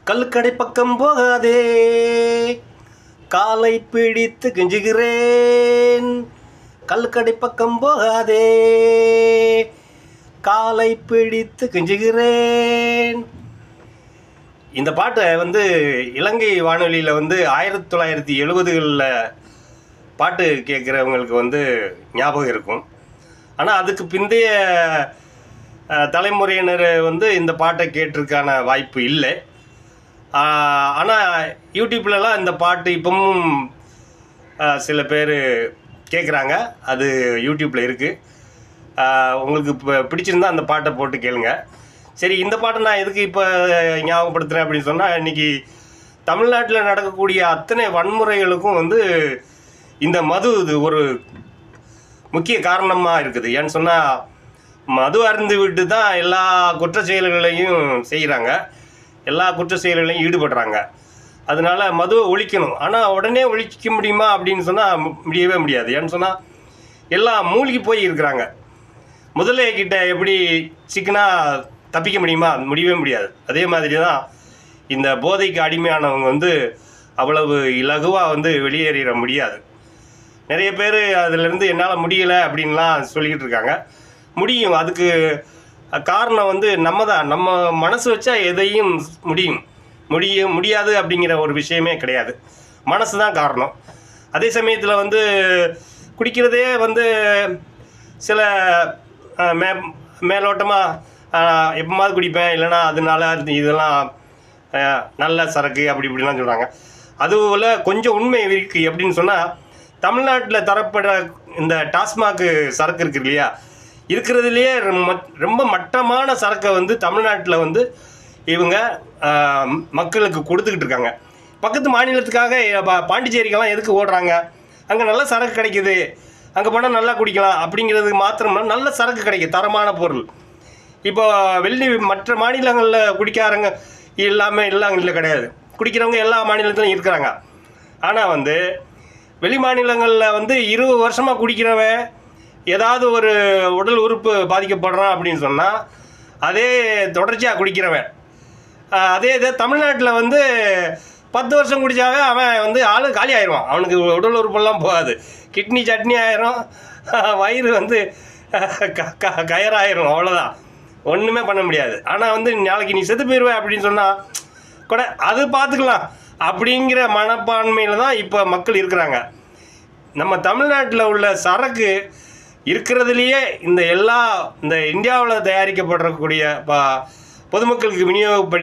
கல்லுக்கடை பக்கம் போகாதே, காலை பிடித்து கெஞ்சுகிறேன். கல்லுக்கடை பக்கம் போகாதே, காலை பிடித்து கெஞ்சுகிறேன். இந்த பாட்டை இலங்கை வானொலியில் 1970களில் பாட்டு கேட்குறவங்களுக்கு ஞாபகம் இருக்கும். ஆனால் அதுக்கு பிந்தைய தலைமுறையினர் இந்த பாட்டை கேட்டிருக்கான வாய்ப்பு இல்லை. ஆனால் யூடியூப்லலாம் இந்த பாட்டு இப்பவும் சில பேர் கேட்குறாங்க. அது யூடியூப்பில் இருக்குது. உங்களுக்கு இப்போ பிடிச்சிருந்தா அந்த பாட்டை போட்டு கேளுங்க. சரி, இந்த பாட்டை நான் எதுக்கு இப்போ ஞாபகப்படுத்துகிறேன் அப்படின்னு சொன்னால், இன்றைக்கி தமிழ்நாட்டில் நடக்கக்கூடிய அத்தனை வன்முறைகளுக்கும் இந்த மது இது ஒரு முக்கிய காரணமாக இருக்குது. ஏன்னு சொன்னால், மது அருந்து விட்டு தான் எல்லா குற்ற செயல்களையும் செய்கிறாங்க, எல்லா குற்ற செயல்களையும் ஈடுபடுறாங்க. அதனால் மதுவை ஒழிக்கணும். ஆனால் உடனே ஒழிக்க முடியுமா அப்படின்னு சொன்னால் முடியவே முடியாது. ஏன்னு சொன்னால், எல்லாம் மூழ்கி போய் இருக்கிறாங்க. முதலைக்கிட்ட எப்படி சிக்கனா தப்பிக்க முடியுமா? முடியவே முடியாது. அதே மாதிரி தான் இந்த போதைக்கு அடிமையானவங்க அவ்வளவு இலகுவாக வெளியேறிட முடியாது. நிறைய பேர் அதிலேருந்து என்னால் முடியலை அப்படின்லாம் சொல்லிக்கிட்டு இருக்காங்க. முடியும். அதுக்கு காரணம் நம்ம தான். நம்ம மனசு வச்சா எதையும் முடியாது அப்படிங்கிற ஒரு விஷயமே கிடையாது. மனசு தான் காரணம். அதே சமயத்தில் குடிக்கிறதே சில மேலோட்டமாக எப்போமாவது குடிப்பேன், இல்லைனா அதனால இதெல்லாம் நல்ல சரக்கு அப்படி இப்படிலாம் சொல்கிறாங்க. அதுபோல் கொஞ்சம் உண்மை இருக்குது. எப்படின்னு சொன்னால், தமிழ்நாட்டில் தரப்படுற இந்த டாஸ்மாக் சரக்கு இருக்குது இல்லையா, இருக்கிறதுலையே ரொம்ப மட்டமான சரக்கை தமிழ்நாட்டில் இவங்க மக்களுக்கு கொடுத்துக்கிட்டு இருக்காங்க. பக்கத்து மாநிலத்துக்காக பாண்டிச்சேரிக்கெல்லாம் எதுக்கு ஓடுறாங்க? அங்கே நல்ல சரக்கு கிடைக்கிது, அங்கே போனால் நல்லா குடிக்கலாம் அப்படிங்கிறதுக்கு மாத்திரம்னா நல்ல சரக்கு கிடைக்கும், தரமான பொருள். இப்போ மற்ற மாநிலங்களில் குடிக்காரங்க எல்லாமே இல்லை கிடையாது. குடிக்கிறவங்க எல்லா மாநிலத்திலும் இருக்கிறாங்க. ஆனால் வெளி மாநிலங்களில் 20 வருஷமாக குடிக்கிறவன் ஏதாவது ஒரு உடல் உறுப்பு பாதிக்கப்படுறான் அப்படின்னு சொன்னால், அதே தொடர்ச்சியாக குடிக்கிறவன் அதே இதை தமிழ்நாட்டில் 10 வருஷம் குடித்தாவே அவன் ஆளு காலி ஆயிடுவான். அவனுக்கு உடல் உறுப்பெல்லாம் போகாது, கிட்னி சட்னி ஆயிரும், வயிறு கயராயிரும், அவ்வளோதான், ஒன்றுமே பண்ண முடியாது. ஆனால் நாளைக்கு நீ செத்து போயிடுவேன் அப்படின்னு சொன்னால் கூட அது பார்த்துக்கலாம் அப்படிங்கிற மனப்பான்மையில் தான் இப்போ மக்கள் இருக்கிறாங்க. நம்ம தமிழ்நாட்டில் உள்ள சரக்கு இருக்கிறதுலையே இந்த இந்தியாவில் தயாரிக்கப்படக்கூடிய பொதுமக்களுக்கு விநியோகப்படி